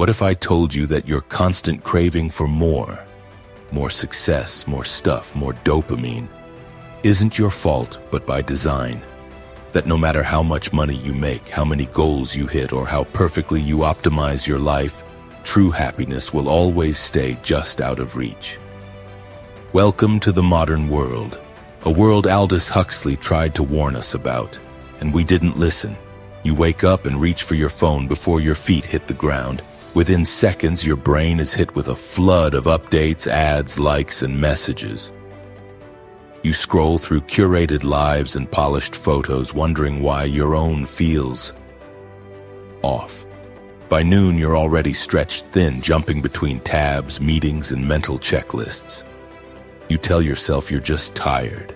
What if I told you that your constant craving for more success, more stuff, more dopamine, isn't your fault but by design? That no matter how much money you make, how many goals you hit, or how perfectly you optimize your life, true happiness will always stay just out of reach. Welcome to the modern world, a world Aldous Huxley tried to warn us about, and we didn't listen. You wake up and reach for your phone before your feet hit the ground. Within seconds, your brain is hit with a flood of updates, ads, likes, and messages. You scroll through curated lives and polished photos, wondering why your own feels off. By noon, you're already stretched thin, jumping between tabs, meetings, and mental checklists. You tell yourself you're just tired,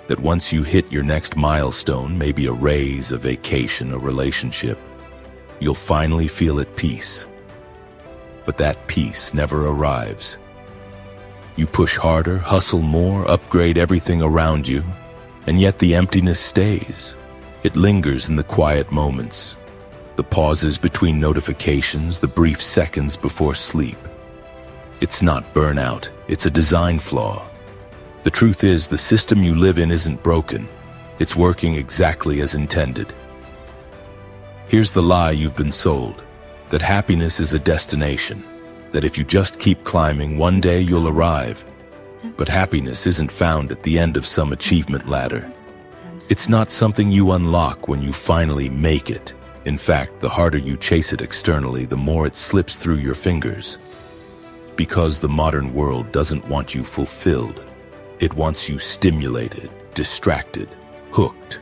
that once you hit your next milestone, maybe a raise, a vacation, a relationship, you'll finally feel at peace. But that peace never arrives. You push harder, hustle more, upgrade everything around you, and yet the emptiness stays. It lingers in the quiet moments, the pauses between notifications, the brief seconds before sleep. It's not burnout, it's a design flaw. The truth is, the system you live in isn't broken. It's working exactly as intended. Here's the lie you've been sold: that happiness is a destination, that if you just keep climbing, one day you'll arrive. But happiness isn't found at the end of some achievement ladder. It's not something you unlock when you finally make it. In fact, the harder you chase it externally, the more it slips through your fingers. Because the modern world doesn't want you fulfilled. It wants you stimulated, distracted, hooked.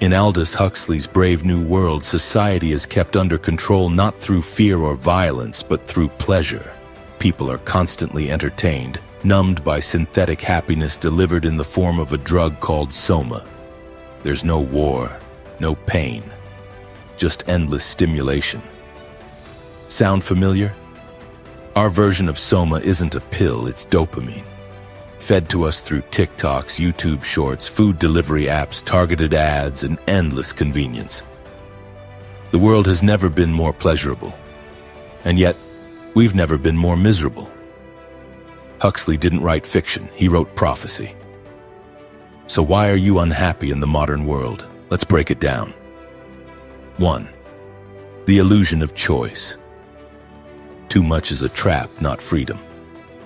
In Aldous Huxley's Brave New World, society is kept under control not through fear or violence, but through pleasure. People are constantly entertained, numbed by synthetic happiness delivered in the form of a drug called soma. There's no war, no pain, just endless stimulation. Sound familiar? Our version of soma isn't a pill, it's dopamine. Fed to us through TikToks, YouTube shorts, food delivery apps, targeted ads, and endless convenience. The world has never been more pleasurable, and yet we've never been more miserable. Huxley didn't write fiction, he wrote prophecy. So why are you unhappy in the modern world? Let's break it down. 1. The illusion of choice. Too much is a trap, not freedom.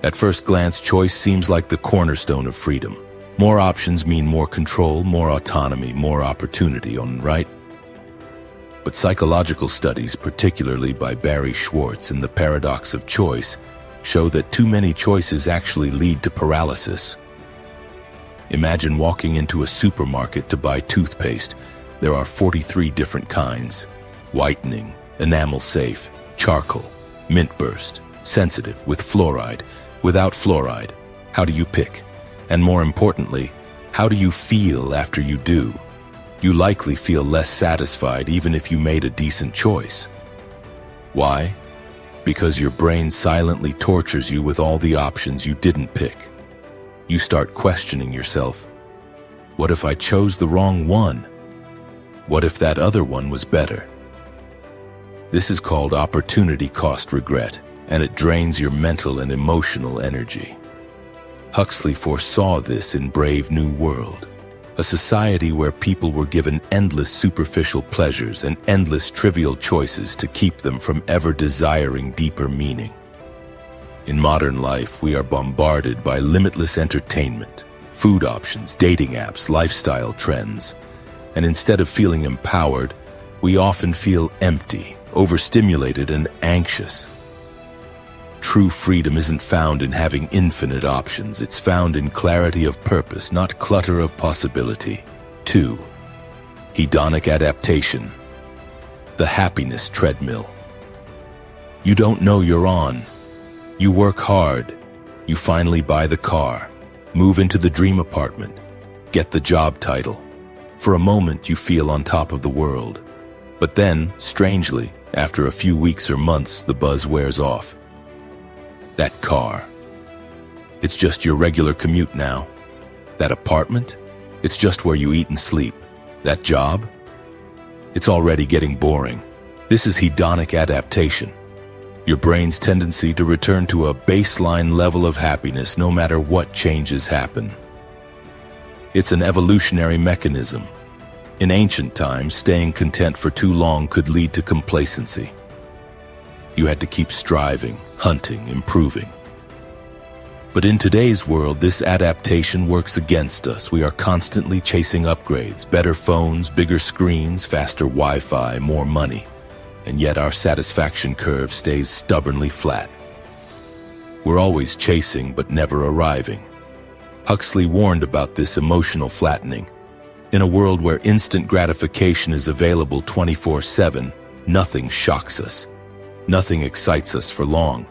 At first glance, choice seems like the cornerstone of freedom. More options mean more control, more autonomy, more opportunity, right? But psychological studies, particularly by Barry Schwartz in The Paradox of Choice, show that too many choices actually lead to paralysis. Imagine walking into a supermarket to buy toothpaste. There are 43 different kinds: whitening, enamel safe, charcoal, mint burst, sensitive, with fluoride, without fluoride. How do you pick? And more importantly, how do you feel after you do? You likely feel less satisfied even if you made a decent choice. Why? Because your brain silently tortures you with all the options you didn't pick. You start questioning yourself. What if I chose the wrong one? What if that other one was better? This is called opportunity cost regret, and it drains your mental and emotional energy. Huxley foresaw this in Brave New World, a society where people were given endless superficial pleasures and endless trivial choices to keep them from ever desiring deeper meaning. In modern life, we are bombarded by limitless entertainment, food options, dating apps, lifestyle trends, and instead of feeling empowered, we often feel empty, overstimulated, and anxious. True freedom isn't found in having infinite options. It's found in clarity of purpose, not clutter of possibility. 2. Hedonic adaptation. The happiness treadmill. You don't know you're on. You work hard. You finally buy the car, move into the dream apartment, get the job title. For a moment, you feel on top of the world. But then, strangely, after a few weeks or months, the buzz wears off. That car. It's just your regular commute now. That apartment? It's just where you eat and sleep. That job? It's already getting boring. This is hedonic adaptation, your brain's tendency to return to a baseline level of happiness no matter what changes happen. It's an evolutionary mechanism. In ancient times, staying content for too long could lead to complacency. You had to keep striving, hunting, improving. But in today's world, this adaptation works against us. We are constantly chasing upgrades, better phones, bigger screens, faster Wi-Fi, more money. And yet our satisfaction curve stays stubbornly flat. We're always chasing but never arriving. Huxley warned about this emotional flattening. In a world where instant gratification is available 24/7, nothing shocks us. Nothing excites us for long.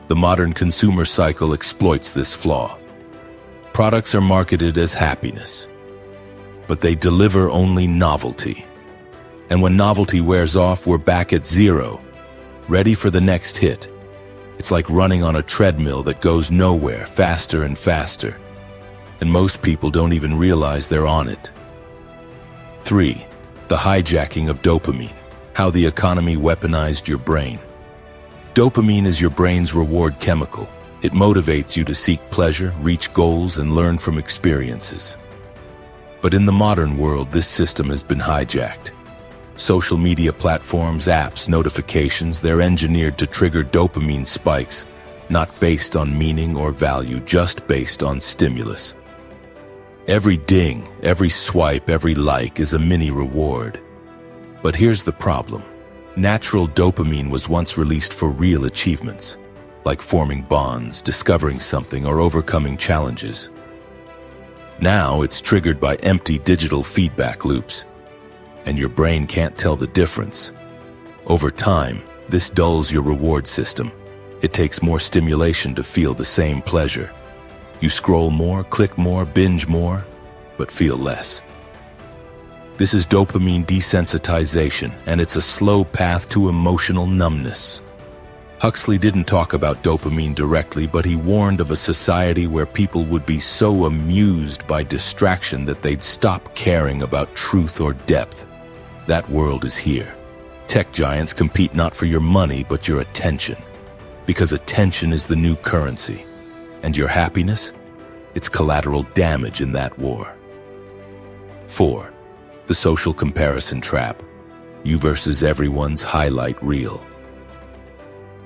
The modern consumer cycle exploits this flaw. Products are marketed as happiness, but they deliver only novelty. And when novelty wears off, we're back at zero, ready for the next hit. It's like running on a treadmill that goes nowhere, faster and faster. And most people don't even realize they're on it. 3. The hijacking of dopamine. How the economy weaponized your brain. Dopamine is your brain's reward chemical. It motivates you to seek pleasure, reach goals, and learn from experiences. But in the modern world, this system has been hijacked. Social media platforms, apps, notifications, they're engineered to trigger dopamine spikes, not based on meaning or value, just based on stimulus. Every ding, every swipe, every like is a mini reward. But here's the problem. Natural dopamine was once released for real achievements, like forming bonds, discovering something, or overcoming challenges. Now it's triggered by empty digital feedback loops, and your brain can't tell the difference. Over time, this dulls your reward system. It takes more stimulation to feel the same pleasure. You scroll more, click more, binge more, but feel less. This is dopamine desensitization, and it's a slow path to emotional numbness. Huxley didn't talk about dopamine directly, but he warned of a society where people would be so amused by distraction that they'd stop caring about truth or depth. That world is here. Tech giants compete not for your money, but your attention. Because attention is the new currency. And your happiness? It's collateral damage in that war. 4. The social comparison trap. You versus everyone's highlight reel.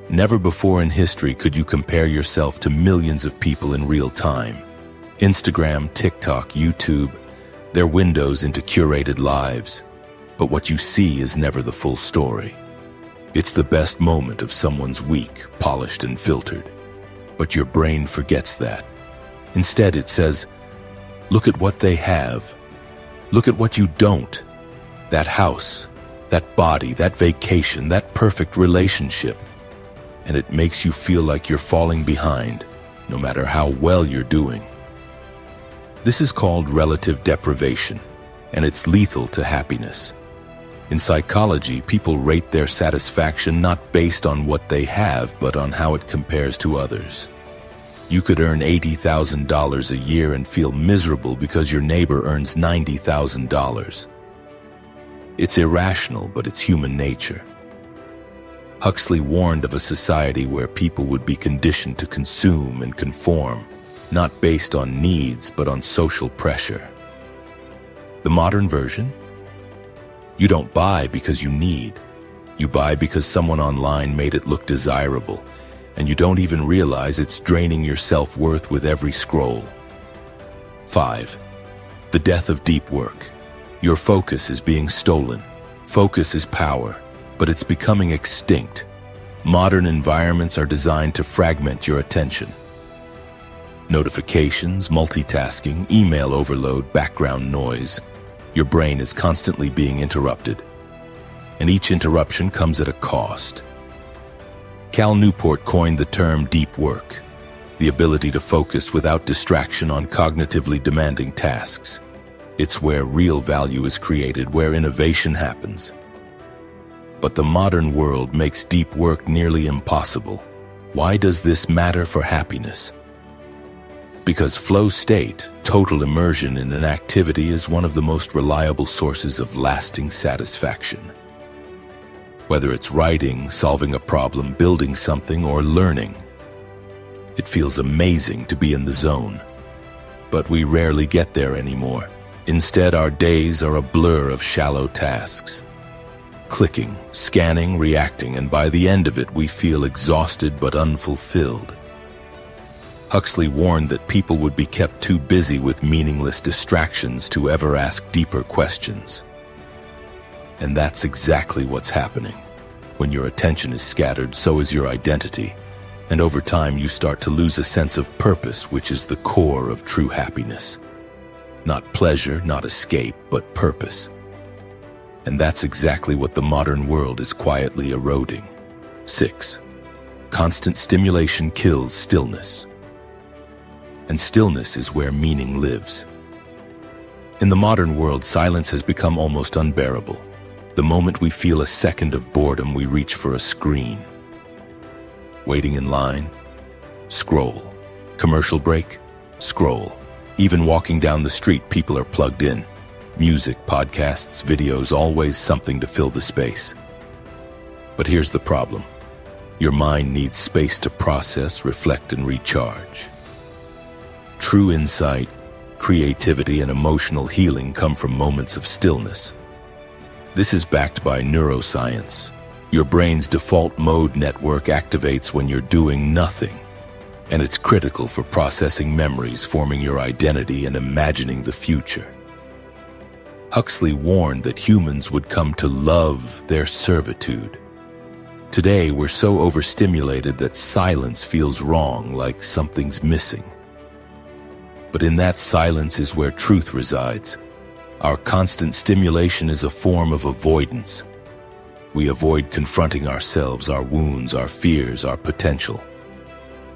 Never before in history could you compare yourself to millions of people in real time. Instagram, TikTok, YouTube, they're windows into curated lives. But what you see is never the full story. It's the best moment of someone's week, polished and filtered. But your brain forgets that. Instead, it says, look at what they have. Look at what you don't. That house, that body, that vacation, that perfect relationship. And it makes you feel like you're falling behind, no matter how well you're doing. This is called relative deprivation, and it's lethal to happiness. In psychology, people rate their satisfaction not based on what they have, but on how it compares to others. You could earn $80,000 a year and feel miserable because your neighbor earns $90,000. It's irrational, but it's human nature. Huxley warned of a society where people would be conditioned to consume and conform, not based on needs, but on social pressure. The modern version? You don't buy because you need. You buy because someone online made it look desirable, and you don't even realize it's draining your self-worth with every scroll. 5. The death of deep work. Your focus is being stolen. Focus is power, but it's becoming extinct. Modern environments are designed to fragment your attention. Notifications, multitasking, email overload, background noise. Your brain is constantly being interrupted. And each interruption comes at a cost. Cal Newport coined the term deep work, the ability to focus without distraction on cognitively demanding tasks. It's where real value is created, where innovation happens. But the modern world makes deep work nearly impossible. Why does this matter for happiness? Because flow state, total immersion in an activity, is one of the most reliable sources of lasting satisfaction. Whether it's writing, solving a problem, building something, or learning. It feels amazing to be in the zone. But we rarely get there anymore. Instead, our days are a blur of shallow tasks. Clicking, scanning, reacting, and by the end of it, we feel exhausted but unfulfilled. Huxley warned that people would be kept too busy with meaningless distractions to ever ask deeper questions. And that's exactly what's happening. When your attention is scattered, so is your identity. And over time, you start to lose a sense of purpose, which is the core of true happiness. Not pleasure, not escape, but purpose. And that's exactly what the modern world is quietly eroding. 6. Constant stimulation kills stillness. And stillness is where meaning lives. In the modern world, silence has become almost unbearable. The moment we feel a second of boredom, we reach for a screen. Waiting in line? Scroll. Commercial break? Scroll. Even walking down the street, people are plugged in. Music, podcasts, videos, always something to fill the space. But here's the problem. Your mind needs space to process, reflect, and recharge. True insight, creativity, and emotional healing come from moments of stillness. This is backed by neuroscience. Your brain's default mode network activates when you're doing nothing, and it's critical for processing memories, forming your identity, and imagining the future. Huxley warned that humans would come to love their servitude. Today, we're so overstimulated that silence feels wrong, like something's missing. But in that silence is where truth resides. Our constant stimulation is a form of avoidance. We avoid confronting ourselves, our wounds, our fears, our potential.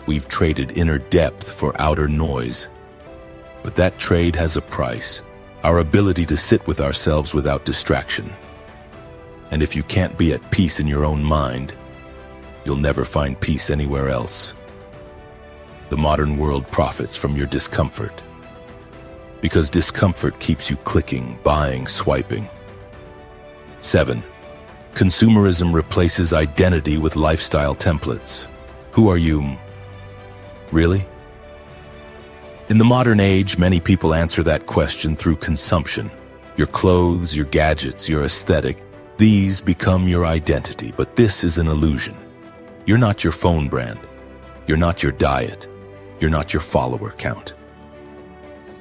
We've traded inner depth for outer noise. But that trade has a price, our ability to sit with ourselves without distraction. And if you can't be at peace in your own mind, you'll never find peace anywhere else. The modern world profits from your discomfort. Because discomfort keeps you clicking, buying, swiping. 7. Consumerism replaces identity with lifestyle templates. Who are you? Really? In the modern age, many people answer that question through consumption. Your clothes, your gadgets, your aesthetic, these become your identity, but this is an illusion. You're not your phone brand. You're not your diet. You're not your follower count.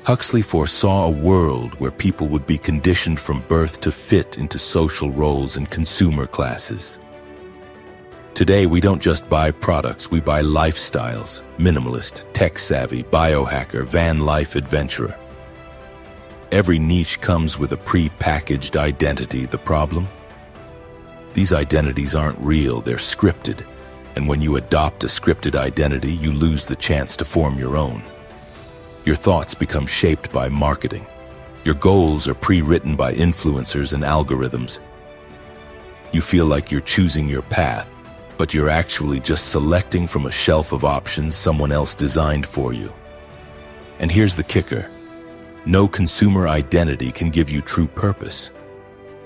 Huxley foresaw a world where people would be conditioned from birth to fit into social roles and consumer classes. Today, we don't just buy products, we buy lifestyles: minimalist, tech-savvy, biohacker, van life adventurer. Every niche comes with a pre-packaged identity. The problem? These identities aren't real, they're scripted. And when you adopt a scripted identity, you lose the chance to form your own. Your thoughts become shaped by marketing. Your goals are pre-written by influencers and algorithms. You feel like you're choosing your path, but you're actually just selecting from a shelf of options someone else designed for you. And here's the kicker. No consumer identity can give you true purpose.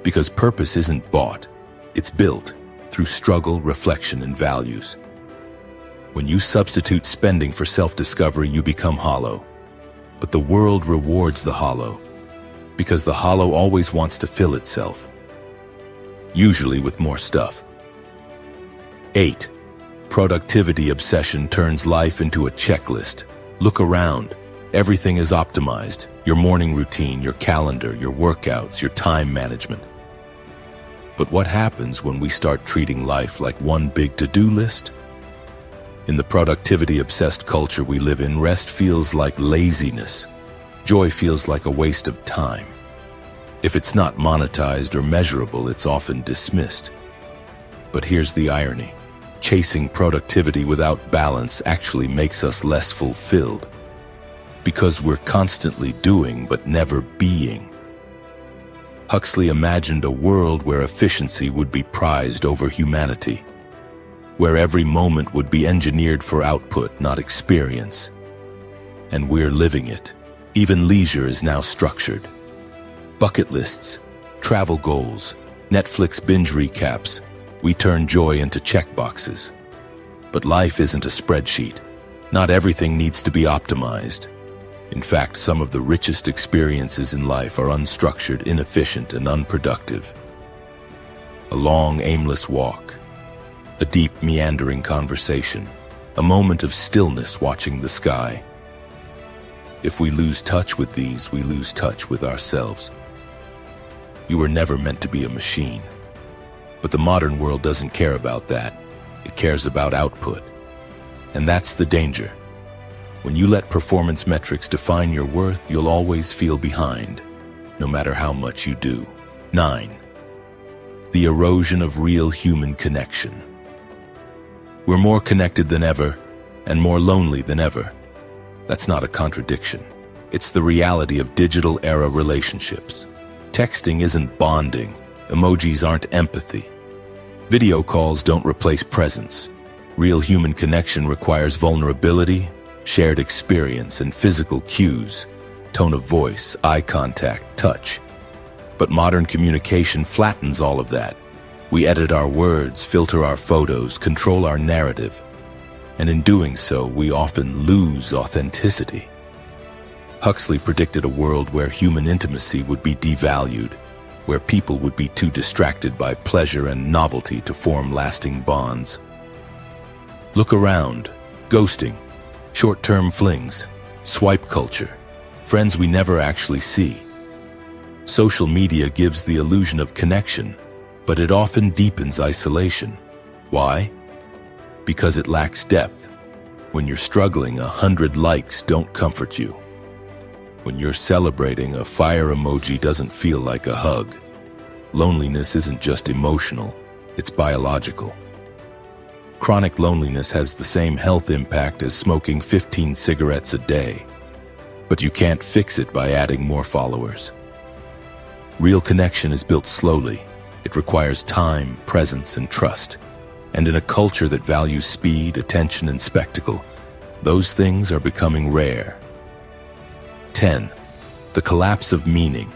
Because purpose isn't bought, it's built through struggle, reflection, and values. When you substitute spending for self-discovery, you become hollow. But the world rewards the hollow, because the hollow always wants to fill itself, usually with more stuff. 8. Productivity obsession turns life into a checklist. Look around. Everything is optimized. Your morning routine, your calendar, your workouts, your time management. But what happens when we start treating life like one big to-do list? In the productivity-obsessed culture we live in, rest feels like laziness. Joy feels like a waste of time. If it's not monetized or measurable, it's often dismissed. But here's the irony. Chasing productivity without balance actually makes us less fulfilled. Because we're constantly doing but never being. Huxley imagined a world where efficiency would be prized over humanity, where every moment would be engineered for output, not experience. And we're living it. Even leisure is now structured. Bucket lists, travel goals, Netflix binge recaps, We turn joy into checkboxes. But life isn't a spreadsheet. Not everything needs to be optimized. In fact, some of the richest experiences in life are unstructured, inefficient, and unproductive. A long, aimless walk, a deep, meandering conversation, a moment of stillness watching the sky. If we lose touch with these, we lose touch with ourselves. You were never meant to be a machine. But the modern world doesn't care about that. It cares about output. And that's the danger. When you let performance metrics define your worth, you'll always feel behind, no matter how much you do. 9. The erosion of real human connection. We're more connected than ever, and more lonely than ever. That's not a contradiction. It's the reality of digital-era relationships. Texting isn't bonding. Emojis aren't empathy. Video calls don't replace presence. Real human connection requires vulnerability, shared experience, and physical cues, tone of voice, eye contact, touch. But modern communication flattens all of that. We edit our words, filter our photos, control our narrative. And in doing so, we often lose authenticity. Huxley predicted a world where human intimacy would be devalued, where people would be too distracted by pleasure and novelty to form lasting bonds. Look around. Ghosting, short-term flings, swipe culture, friends we never actually see. Social media gives the illusion of connection, but it often deepens isolation. Why? Because it lacks depth. When you're struggling, 100 likes don't comfort you. When you're celebrating, a fire emoji doesn't feel like a hug. Loneliness isn't just emotional, it's biological. Chronic loneliness has the same health impact as smoking 15 cigarettes a day. But you can't fix it by adding more followers. Real connection is built slowly. It requires time, presence, and trust. And in a culture that values speed, attention, and spectacle, those things are becoming rare. 10. The collapse of meaning.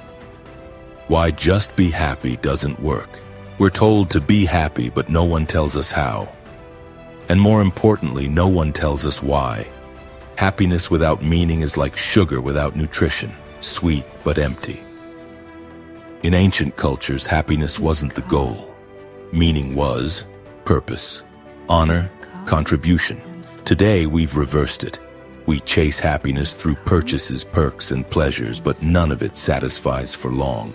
Why just be happy doesn't work. We're told to be happy, but no one tells us how. And more importantly, no one tells us why. Happiness without meaning is like sugar without nutrition, sweet but empty. In ancient cultures, happiness wasn't the goal. Meaning was purpose, honor, contribution. Today, we've reversed it. We chase happiness through purchases, perks, and pleasures, but none of it satisfies for long.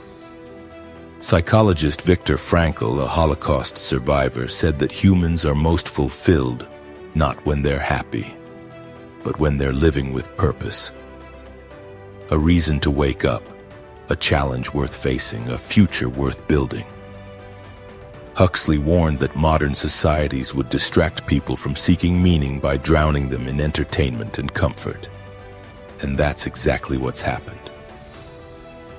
Psychologist Viktor Frankl, a Holocaust survivor, said that humans are most fulfilled not when they're happy, but when they're living with purpose. A reason to wake up, a challenge worth facing, a future worth building. Huxley warned that modern societies would distract people from seeking meaning by drowning them in entertainment and comfort. And that's exactly what's happened.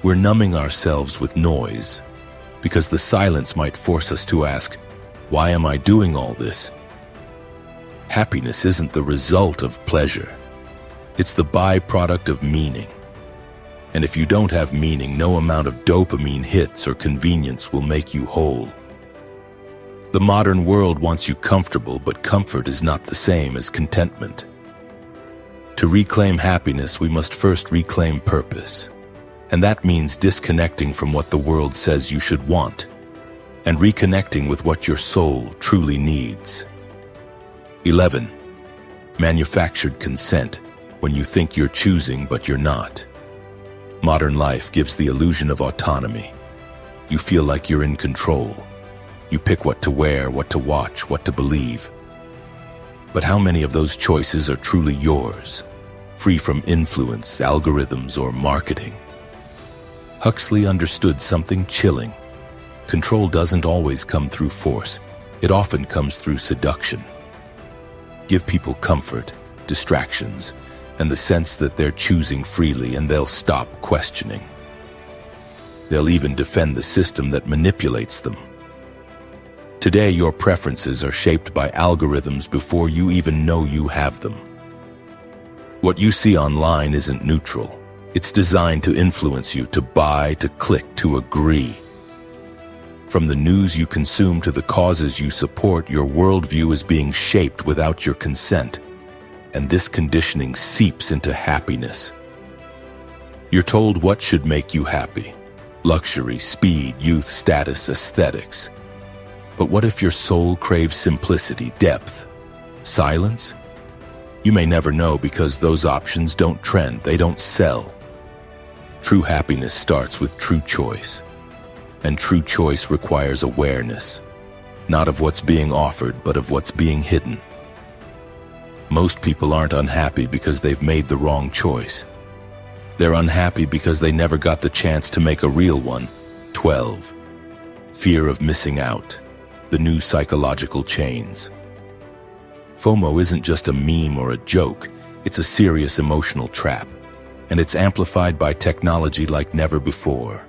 We're numbing ourselves with noise, because the silence might force us to ask, why am I doing all this? Happiness isn't the result of pleasure. It's the byproduct of meaning. And if you don't have meaning, no amount of dopamine hits or convenience will make you whole. The modern world wants you comfortable, but comfort is not the same as contentment. To reclaim happiness, we must first reclaim purpose. And that means disconnecting from what the world says you should want, and reconnecting with what your soul truly needs. 11. Manufactured consent, when you think you're choosing but you're not. Modern life gives the illusion of autonomy. You feel like you're in control. You pick what to wear, what to watch, what to believe. But how many of those choices are truly yours, free from influence, algorithms, or marketing? Huxley understood something chilling. Control doesn't always come through force. It often comes through seduction. Give people comfort, distractions, and the sense that they're choosing freely, and they'll stop questioning. They'll even defend the system that manipulates them. Today, your preferences are shaped by algorithms before you even know you have them. What you see online isn't neutral. It's designed to influence you, to buy, to click, to agree. From the news you consume to the causes you support, your worldview is being shaped without your consent, and this conditioning seeps into happiness. You're told what should make you happy: luxury, speed, youth, status, aesthetics. But what if your soul craves simplicity, depth, silence? You may never know, because those options don't trend, they don't sell. True happiness starts with true choice. And true choice requires awareness, not of what's being offered, but of what's being hidden. Most people aren't unhappy because they've made the wrong choice. They're unhappy because they never got the chance to make a real one. 12. Fear of missing out. The new psychological chains. FOMO isn't just a meme or a joke, it's a serious emotional trap, and it's amplified by technology like never before.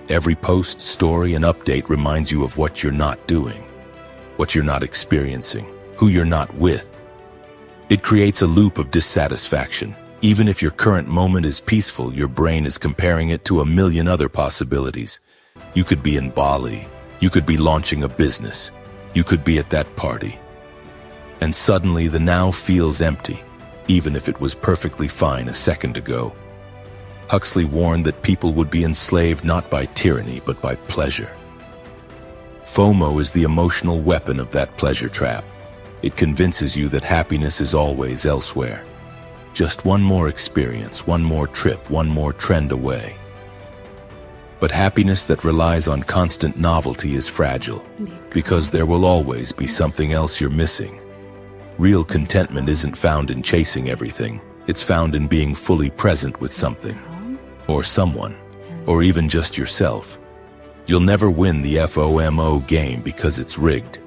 Every post, story, and update reminds you of what you're not doing, what you're not experiencing, who you're not with. It creates a loop of dissatisfaction. Even if your current moment is peaceful, your brain is comparing it to a million other possibilities. You could be in Bali. You could be launching a business. You could be at that party. And suddenly the now feels empty, even if it was perfectly fine a second ago. Huxley warned that people would be enslaved not by tyranny, but by pleasure. FOMO is the emotional weapon of that pleasure trap. It convinces you that happiness is always elsewhere. Just one more experience, one more trip, one more trend away. But happiness that relies on constant novelty is fragile, because there will always be something else you're missing. Real contentment isn't found in chasing everything. It's found in being fully present with something, or someone, or even just yourself. You'll never win the FOMO game because it's rigged.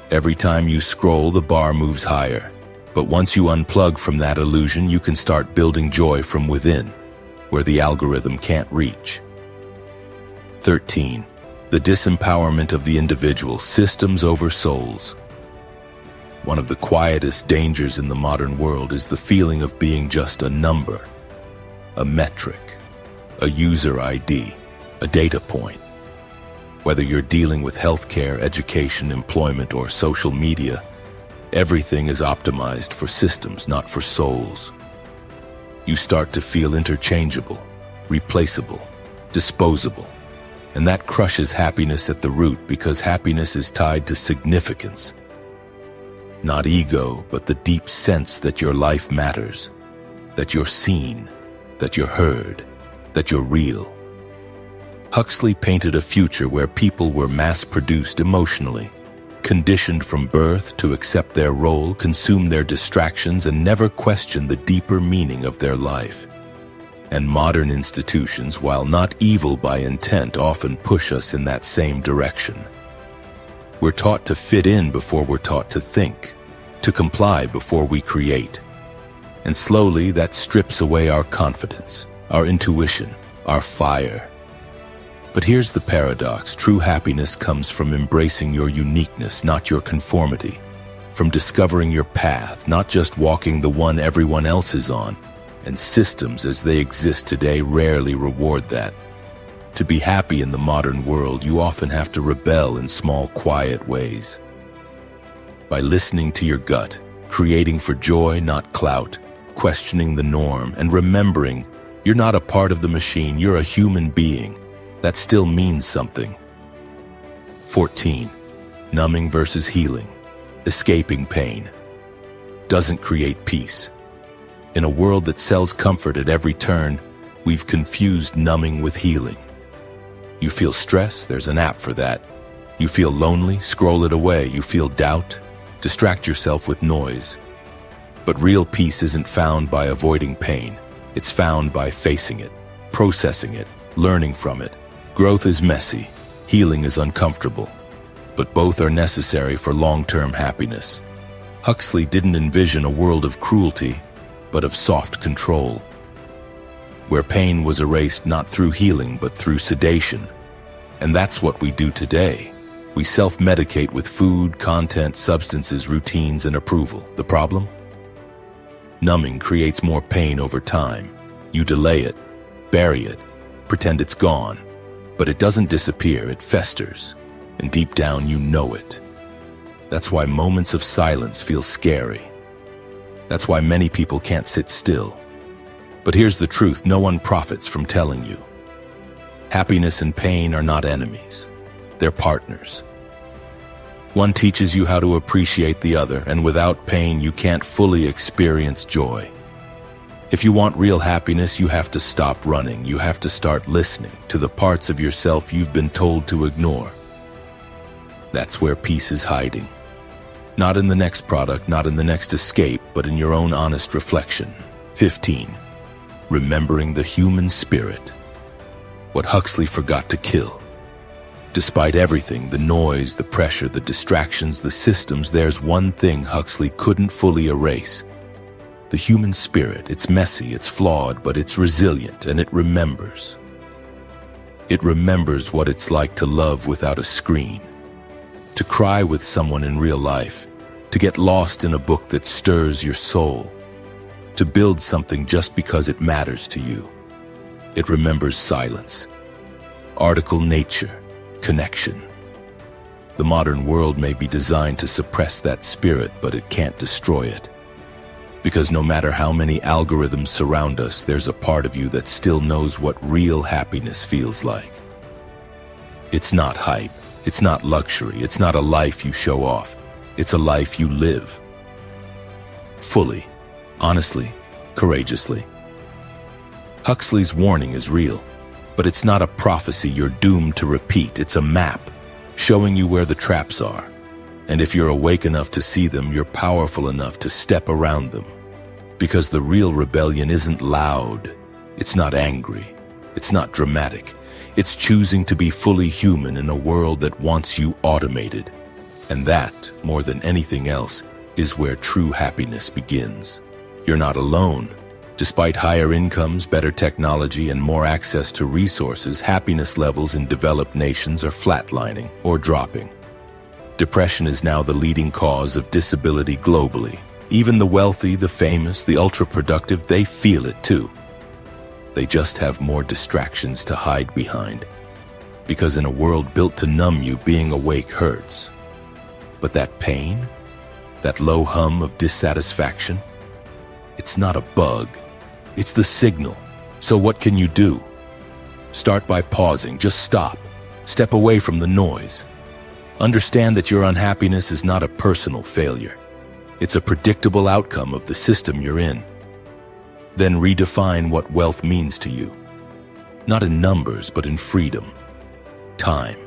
Every time you scroll, the bar moves higher. But once you unplug from that illusion, you can start building joy from within, where the algorithm can't reach. 13. The disempowerment of the individual, systems over souls. One of the quietest dangers in the modern world is the feeling of being just a number, a metric, a user ID, a data point. Whether you're dealing with healthcare, education, employment, or social media, everything is optimized for systems, not for souls. You start to feel interchangeable, replaceable, disposable, and that crushes happiness at the root, because happiness is tied to significance. Not ego, but the deep sense that your life matters, that you're seen, that you're heard, that you're real. Huxley painted a future where people were mass-produced emotionally, conditioned from birth to accept their role, consume their distractions, and never question the deeper meaning of their life. And modern institutions, while not evil by intent, often push us in that same direction. We're taught to fit in before we're taught to think, to comply before we create. And slowly that strips away our confidence, our intuition, our fire. But here's the paradox. True happiness comes from embracing your uniqueness, not your conformity. From discovering your path, not just walking the one everyone else is on. And systems as they exist today rarely reward that. To be happy in the modern world, you often have to rebel in small, quiet ways. By listening to your gut, creating for joy, not clout, questioning the norm, and remembering you're not a part of the machine, you're a human being. That still means something. 14. Numbing versus healing. Escaping pain doesn't create peace. In a world that sells comfort at every turn, we've confused numbing with healing. You feel stress, there's an app for that. You feel lonely, scroll it away. You feel doubt, distract yourself with noise. But real peace isn't found by avoiding pain. It's found by facing it, processing it, learning from it. Growth is messy, healing is uncomfortable, but both are necessary for long-term happiness. Huxley didn't envision a world of cruelty, but of soft control, where pain was erased not through healing but through sedation. And that's what we do today. We self-medicate with food, content, substances, routines, and approval. The problem? Numbing creates more pain over time. You delay it, bury it, pretend it's gone. But it doesn't disappear, it festers, and deep down you know it. That's why moments of silence feel scary. That's why many people can't sit still. But here's the truth, no one profits from telling you. Happiness and pain are not enemies. They're partners. One teaches you how to appreciate the other, and without pain you can't fully experience joy. If you want real happiness, you have to stop running. You have to start listening to the parts of yourself you've been told to ignore. That's where peace is hiding. Not in the next product, not in the next escape, but in your own honest reflection. 15. Remembering the human spirit. What Huxley forgot to kill. Despite everything, the noise, the pressure, the distractions, the systems, there's one thing Huxley couldn't fully erase. The human spirit. It's messy, it's flawed, but it's resilient, and it remembers. It remembers what it's like to love without a screen, to cry with someone in real life, to get lost in a book that stirs your soul, to build something just because it matters to you. It remembers silence, article nature, connection. The modern world may be designed to suppress that spirit, but it can't destroy it. Because no matter how many algorithms surround us, there's a part of you that still knows what real happiness feels like. It's not hype, it's not luxury, it's not a life you show off. It's a life you live. Fully, honestly, courageously. Huxley's warning is real, but it's not a prophecy you're doomed to repeat. It's a map, showing you where the traps are. And if you're awake enough to see them, you're powerful enough to step around them. Because the real rebellion isn't loud, it's not angry, it's not dramatic. It's choosing to be fully human in a world that wants you automated. And that, more than anything else, is where true happiness begins. You're not alone. Despite higher incomes, better technology, and more access to resources, happiness levels in developed nations are flatlining or dropping. Depression is now the leading cause of disability globally. Even the wealthy, the famous, the ultra-productive, they feel it too. They just have more distractions to hide behind. Because in a world built to numb you, being awake hurts. But that pain, that low hum of dissatisfaction, it's not a bug, it's the signal. So what can you do? Start by pausing, just stop. Step away from the noise. Understand that your unhappiness is not a personal failure. It's a predictable outcome of the system you're in. Then redefine what wealth means to you. Not in numbers, but in freedom, time,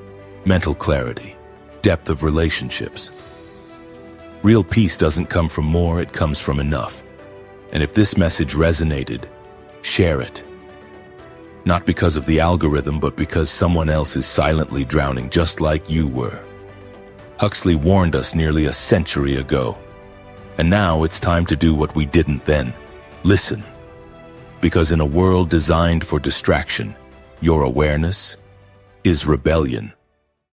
mental clarity, depth of relationships. Real peace doesn't come from more, it comes from enough. And if this message resonated, share it. Not because of the algorithm, but because someone else is silently drowning just like you were. Huxley warned us nearly a century ago. And now it's time to do what we didn't then. Listen. Because in a world designed for distraction, your awareness is rebellion.